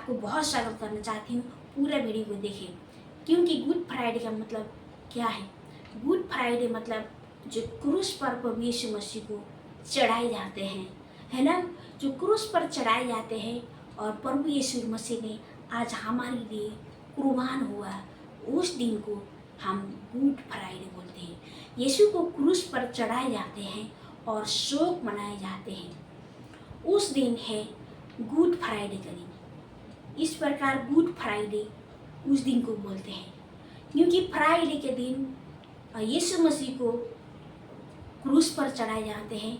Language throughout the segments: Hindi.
आपको बहुत स्वागत करना चाहती हूँ। पूरा वीडियो को देखें, क्योंकि गुड फ्राइडे का मतलब क्या है। गुड फ्राइडे मतलब जो क्रूस पर प्रभु यीशु मसीह को चढ़ाए जाते हैं, है ना, जो क्रूस पर चढ़ाए जाते हैं और प्रभु यीशु मसीह ने आज हमारे लिए कुर्बान हुआ, उस दिन को हम गुड फ्राइडे बोलते हैं। यीशु को क्रूस पर चढ़ाए जाते हैं और शोक मनाए जाते हैं, उस दिन है गुड फ्राइडे का दिन। इस प्रकार गुड फ्राइडे उस दिन को बोलते हैं, क्योंकि फ्राइडे के दिन यीशु मसीह को क्रूस पर चढ़ाए जाते हैं,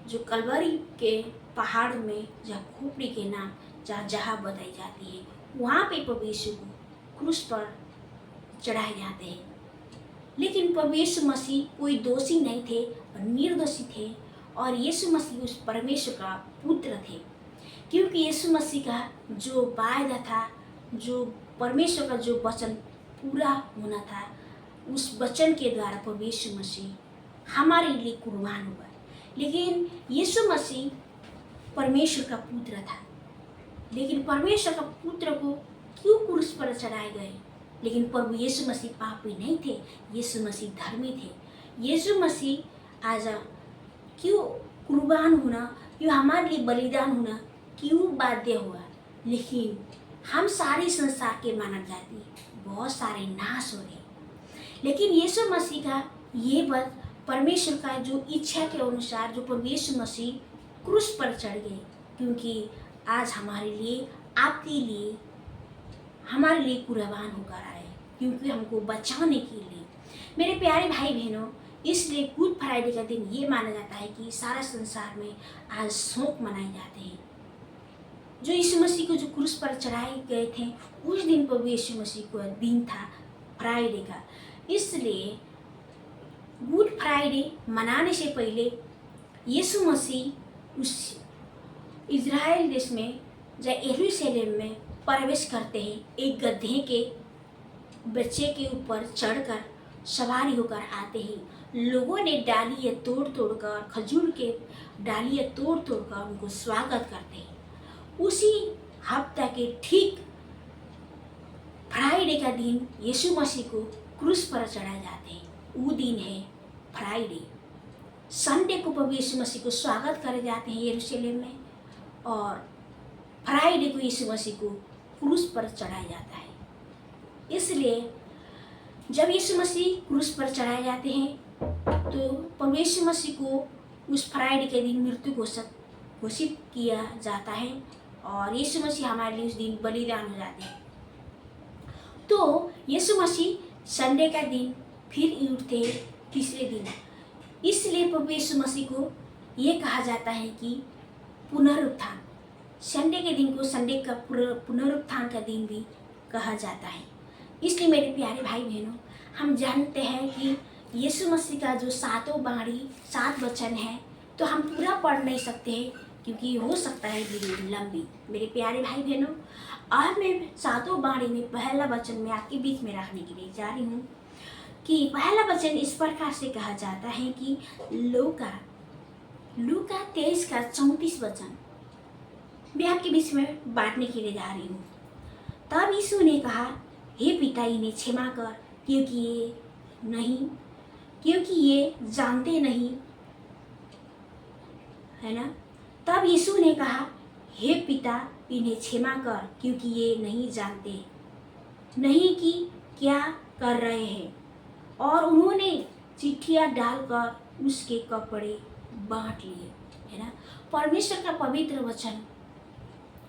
जो कलवरी के पहाड़ में जहाँ खोपड़ी के नाम जहाँ बताई जाती है, वहाँ पे प्रभु यीशु को क्रूस पर चढ़ाए जाते हैं। लेकिन प्रभु यीशु मसीह कोई दोषी नहीं थे और निर्दोषी थे, और यीशु मसीह उस परमेश्वर का पुत्र थे, क्योंकि यीशु मसीह का जो वायदा था, जो परमेश्वर का जो वचन पूरा होना था, उस वचन के द्वारा प्रभु यीशु मसीह हमारे लिए कुर्बान हुआ। लेकिन यीशु मसीह परमेश्वर का पुत्र था, लेकिन परमेश्वर का पुत्र को क्यों क्रूस पर चढ़ाए गए। लेकिन प्रभु यीशु मसीह पापी नहीं थे, यीशु मसीह धर्मी थे। यीशु मसीह आज क्यों कुर्बान होना, क्यों हमारे लिए बलिदान होना क्यों बाध्य हुआ। लेकिन हम सारी संसार के मानव जाति बहुत सारे नाश हो रहे, लेकिन यीशु मसीह का ये बात परमेश्वर का जो इच्छा के अनुसार जो प्रभु यीशु मसीह क्रूस पर चढ़ गए, क्योंकि आज हमारे लिए, आपके लिए, हमारे लिए कुर्बान होकर आए, क्योंकि हमको बचाने के लिए। मेरे प्यारे भाई बहनों, इसलिए गुड फ्राइडे का दिन ये माना जाता है कि सारा संसार में आज शोक मनाए जाते हैं। जो यीशु मसीह को जो क्रूस पर चढ़ाए गए थे, उस दिन प्रभु यीशु मसीह को दिन था फ्राइडे का। इसलिए गुड फ्राइडे मनाने से पहले यीशु मसीह उस इज़राइल देश में या यरूशलेम में प्रवेश करते हैं। एक गधे के बच्चे के ऊपर चढ़कर सवारी होकर आते हैं। लोगों ने डालियाँ तोड़ कर, खजूर के डालियाँ तोड़ कर उनको स्वागत करते हैं। उसी हफ्ता के ठीक फ्राइडे का दिन यीशु मसीह को क्रूस पर चढ़ाए जाते हैं, वो दिन है फ्राइडे। संडे को प्रभु यीशु मसीह को स्वागत करे जाते हैं यरूशलेम में, और फ्राइडे को यीशु मसीह को क्रूस पर चढ़ाया जाता है। इसलिए जब यीशु मसीह क्रूस पर चढ़ाए जाते हैं, तो प्रभु यीशु मसीह को उस फ्राइडे के दिन मृत्यु घोषित किया जाता है, और यीशु मसीह हमारे लिए उस दिन बलिदान हो जाते हैं। तो यीशु मसीह संडे का दिन फिर उठते हैं तीसरे दिन। इसलिए प्रभु यीशु मसीह को ये कहा जाता है कि पुनरुत्थान। संडे के दिन को संडे का पुनरुत्थान का दिन भी कहा जाता है। इसलिए मेरे प्यारे भाई बहनों, हम जानते हैं कि यीशु मसीह का जो सातों बाणी 7 वचन है, तो हम पूरा पढ़ नहीं सकते हैं, क्योंकि हो सकता है वीडियो लंबी। मेरे प्यारे भाई बहनों, आज मैं सातों बाणी में पहला वचन में आपके बीच में रखने के लिए जा रही हूँ कि पहला वचन इस प्रकार से कहा जाता है कि लूका 23 का 34 वचन मैं आपके बीच में बांटने के लिए जा रही हूँ। तब यीशु ने कहा, हे पिता, इन्हें क्षमा कर, क्योंकि ये जानते नहीं, है ना। तब यीशु ने कहा, हे पिता, इन्हें क्षमा कर, क्योंकि ये नहीं जानते नहीं कि क्या कर रहे हैं। और उन्होंने चिट्ठियाँ डालकर उसके कपड़े बांट लिए, है ना। परमेश्वर का पवित्र वचन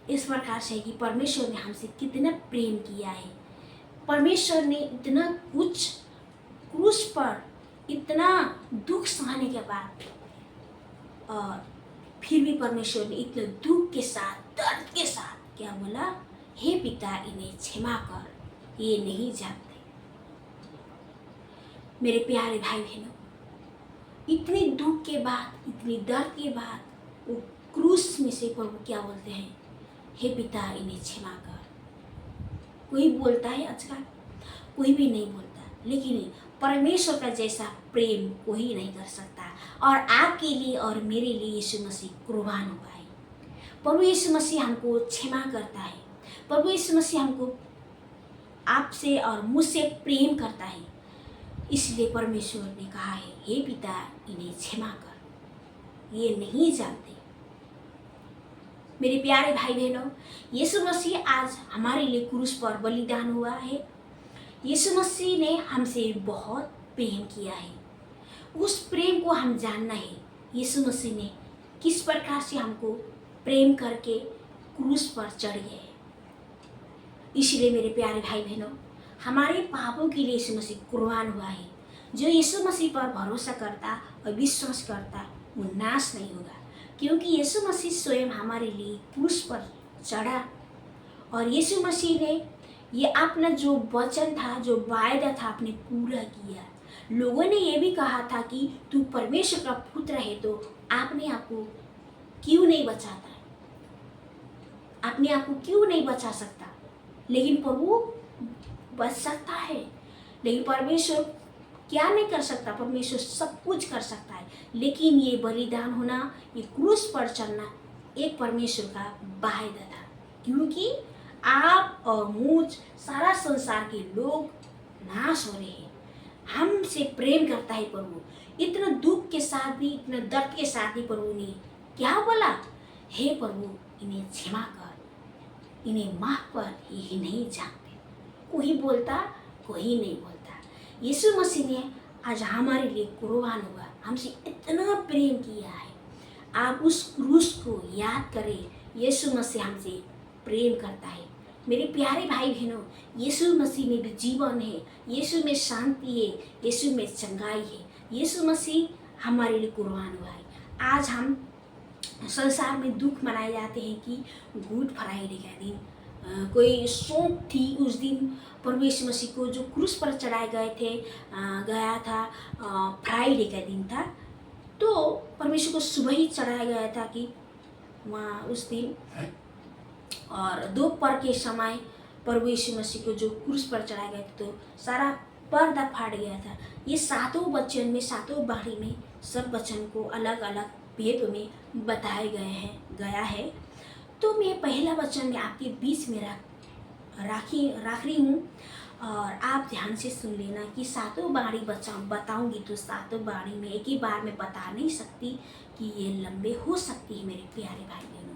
इस प्रकार से कि परमेश्वर ने हमसे कितना प्रेम किया है। परमेश्वर ने इतना कुछ क्रूस पर इतना दुख सहने के बाद, और फिर भी परमेश्वर ने इतने दुख के साथ, दर्द के साथ क्या बोला, हे पिता, इन्हें क्षमा कर, ये नहीं जानते। मेरे प्यारे भाई बहनों, इतने दुख के बाद, इतनी दर्द के बाद, वो क्रूस में से प्रभु क्या बोलते हैं, हे पिता, इन्हें क्षमा कर। कोई बोलता है आजकल? कोई भी नहीं बोलता, लेकिन परमेश्वर का जैसा प्रेम कोई नहीं कर सकता। और आपके लिए और मेरे लिए यीशु मसीह कुर्बान हुआ है। प्रभु यीशु मसीह हमको क्षमा करता है। प्रभु यीशु मसीह हमको आपसे और मुझसे प्रेम करता है। इसलिए परमेश्वर ने कहा है, हे पिता इन्हें क्षमा कर, ये नहीं जानते। मेरे प्यारे भाई बहनों, यीशु मसीह आज हमारे लिए क्रूस पर बलिदान हुआ है। यीशु मसीह ने हमसे बहुत प्रेम किया है। उस प्रेम को हम जानना है। यीशु मसीह ने किस प्रकार से हमको प्रेम करके क्रूस पर चढ़ गए। इसलिए मेरे प्यारे भाई बहनों, हमारे पापों के लिए यीशु मसीह कुर्बान हुआ है। जो यीशु मसीह पर भरोसा करता और विश्वास करता वो नाश नहीं होगा, क्योंकि यीशु मसीह स्वयं हमारे लिए क्रूस पर चढ़ा और यीशु मसीह ने ये अपना जो वचन था, जो वायदा था, आपने पूरा किया। लोगों ने ये भी कहा था कि तू परमेश्वर का पुत्र है, तो आपने आपको क्यों नहीं बचाता, अपने आप को क्यों नहीं बचा सकता। लेकिन प्रभु बच सकता है। लेकिन परमेश्वर क्या नहीं कर सकता? परमेश्वर सब कुछ कर सकता है। लेकिन ये बलिदान होना, ये क्रूस पर चढ़ना एक परमेश्वर का वायदा था, क्योंकि आप और मुझ, सारा संसार के लोग नाश हो रहे हैं। हमसे प्रेम करता है प्रभु। इतना दुख के साथ भी, इतना दर्द के साथ भी प्रभु ने क्या बोला? हे प्रभु इन्हें क्षमा कर, इन्हें माफ कर, ये नहीं जानते। कोई बोलता, कोई नहीं बोलता। यीशु मसीह ने आज हमारे लिए कुर्बान हुआ, हमसे इतना प्रेम किया है। आप उस क्रूस को याद करें। यीशु मसीह हमसे प्रेम करता है। मेरे प्यारे भाई बहनों, यीशु मसीह में भी जीवन है, यीशु में शांति है, यीशु में चंगाई है। यीशु मसीह हमारे लिए कुर्बान हुआ है। आज हम संसार में दुख मनाए जाते हैं कि गुड फ्राइडे का दिन, कोई शोक थी उस दिन। प्रभु यीशु मसीह को जो क्रूस पर चढ़ाए गया था, फ्राइडे का दिन था, तो परमेश्वर को सुबह ही चढ़ाया गया था कि वहाँ उस दिन, और दोपहर के समय प्रभु यीशु मसीह को जो क्रूस पर चढ़ाया गया था, तो सारा पर्दा फाड़ गया था। ये सातों वचन में, सातों बारी में सब वचन को अलग अलग भेद में बताए गया है। तो मैं पहला वचन में आपके बीच में रख रही हूँ, और आप ध्यान से सुन लेना कि सातों बारी बताऊंगी तो सातों बारी में एक ही बार में बता नहीं सकती कि ये लंबे हो सकती है। मेरे प्यारे भाई बहनों,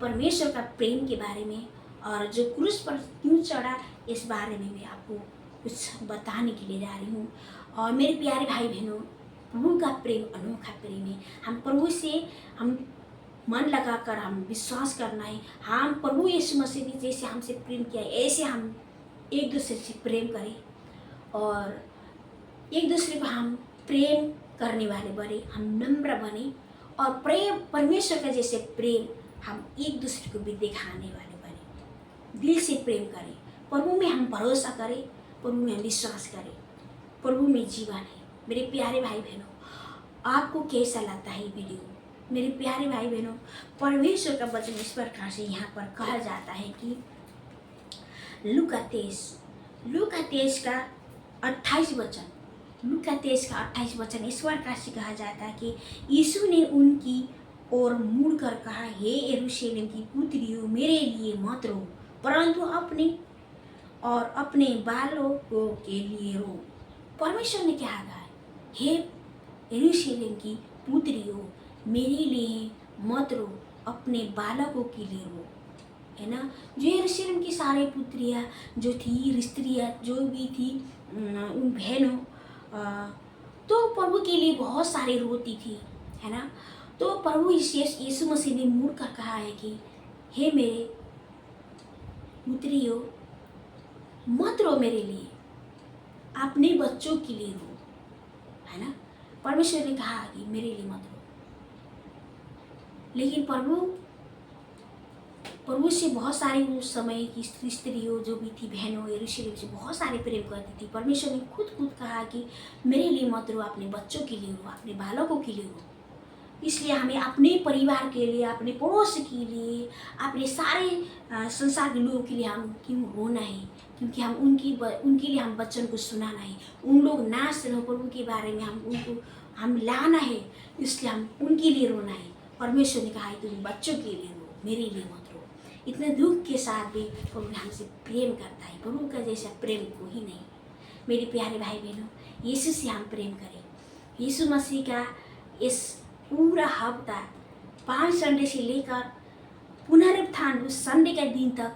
परमेश्वर का प्रेम के बारे में और जो क्रूस पर क्यों चढ़ा, इस बारे में मैं आपको कुछ बताने के लिए जा रही हूँ। और मेरे प्यारे भाई बहनों, प्रभु का प्रेम अनोखा प्रेम है। हम प्रभु से हम मन लगाकर हम विश्वास करना है। हम प्रभु यीशु मसीह ने जैसे हमसे प्रेम किया, ऐसे हम एक दूसरे से प्रेम करें और एक दूसरे को हम प्रेम करने वाले बने, हम नम्र बने और प्रेम परमेश्वर का जैसे प्रेम हम एक दूसरे को भी दिखाने वाले बने। दिल से प्रेम करें, प्रभु में हम भरोसा करें, प्रभु में हम विश्वास करें, प्रभु में जीवन है। मेरे प्यारे भाई बहनों, आपको कैसा लगता है वीडियो? मेरे प्यारे भाई बहनों, परमेश्वर का वचन इस प्रकार से यहाँ पर कहा जाता है कि लूका 23 का 28 वचन इस प्रकार से कहा जाता है कि यीशु ने उनकी ओर मुड़कर कहा, हे यरूशलेम की पुत्रियों, मेरे लिए मत रो, परंतु अपने और अपने बालों के लिए रो। परमेश्वर ने क्या कहा? हे यरूशलेम की पुत्रियों, मेरे लिए मत रो, अपने बालकों के लिए रो, है ना। जो यरूशलेम की सारी पुत्रियाँ जो थी, स्त्रियाँ जो भी थी, उन बहनों, तो प्रभु के लिए बहुत सारी रोती थी, है ना। तो प्रभु यीशु मसीह ने मुड़ कर कहा है कि हे मेरे पुत्रियों, मत रो मेरे लिए, अपने बच्चों के लिए रो, है ना। परमेश्वर ने कहा कि मेरे लिए मत रो। लेकिन प्रभु से बहुत सारी उस समय की स्त्रियों जो भी थी, बहनों, यरूशलेम से बहुत सारे प्रेम करती थी। परमेश्वर ने खुद कहा कि मेरे लिए मत रो, अपने बच्चों के लिए रो, अपने बालकों के लिए रो। इसलिए हमें अपने परिवार के लिए, अपने पड़ोस के लिए, अपने सारे संसार के लोगों के लिए हम क्यों रोना है? क्योंकि हम उनके लिए हम वचन को सुनाना है। उन लोग नाश रहो, प्रभु के बारे में हम लाना है, इसलिए हम उनके लिए रोना है। परमेश्वर ने कहा है तुम बच्चों के लिए रो, मेरे लिए मत रो। इतने दुख के साथ भी प्रभु हमसे प्रेम करता है। प्रभु का जैसा प्रेम कोई नहीं। मेरे प्यारे भाई बहनों, यीशु से हम प्रेम करें। यीशु मसीह का इस पूरा हफ्ता 5 संडे से लेकर पुनरुत्थान उस संडे के दिन तक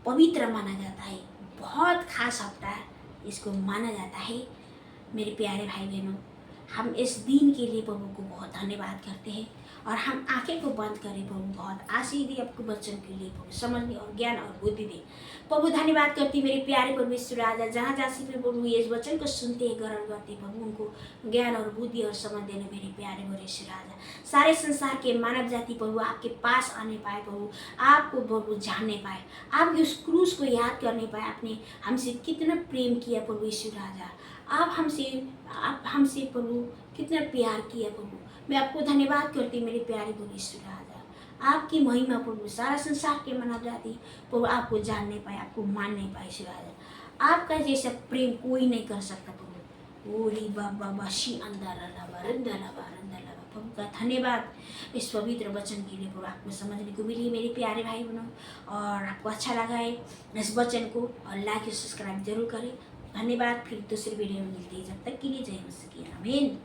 पवित्र माना जाता है। बहुत खास हफ्ता इसको माना जाता है। मेरे प्यारे भाई बहनों, हम इस दिन के लिए प्रभु को बहुत धन्यवाद करते हैं और हम आंखें को बंद करें। प्रभु बहुत आशीष दे आपको वचन के लिए, प्रभु समझने और ज्ञान और बुद्धि दे। प्रभु धन्यवाद करती मेरे प्यारे परमेश्वर राजा, जहाँ जहाँ से भी प्रभु इस वचन को सुनते हैं, ग्रहण करते, प्रभु उनको ज्ञान और बुद्धि और समझ देने मेरे प्यारे परमेश्वर राजा। सारे संसार के मानव जाति प्रभु आपके पास आने पाए, प्रभु आपको प्रभु जानने पाए, आपके उस क्रूस को याद करने पाए। आपने हमसे कितना प्रेम किया प्रभु यीशु राजा, आप हमसे प्रभु कितना प्यार किया प्रभु। मैं आपको धन्यवाद करती मेरे प्यारे परमेश्वर राजा। आपकी महिमा प्रभु सारा संसार के मानव जाति प्रभु आपको जानने पाए, आपको मानने पाए ईश्वर राजा। आपका जैसा प्रेम कोई नहीं कर सकता प्रभु। ओरी बाबा बाशी प्रभु का धन्यवाद इस पवित्र वचन के लिए प्रभु आपको समझने को मिली मेरे प्यारे भाई बहनों। और आपको अच्छा लगा है इस वचन को और लाइक और सब्सक्राइब जरूर करें। धन्यवाद। फिर दूसरी वीडियो में मिलते हैं, जब तक के लिए जय मसीह की आमीन।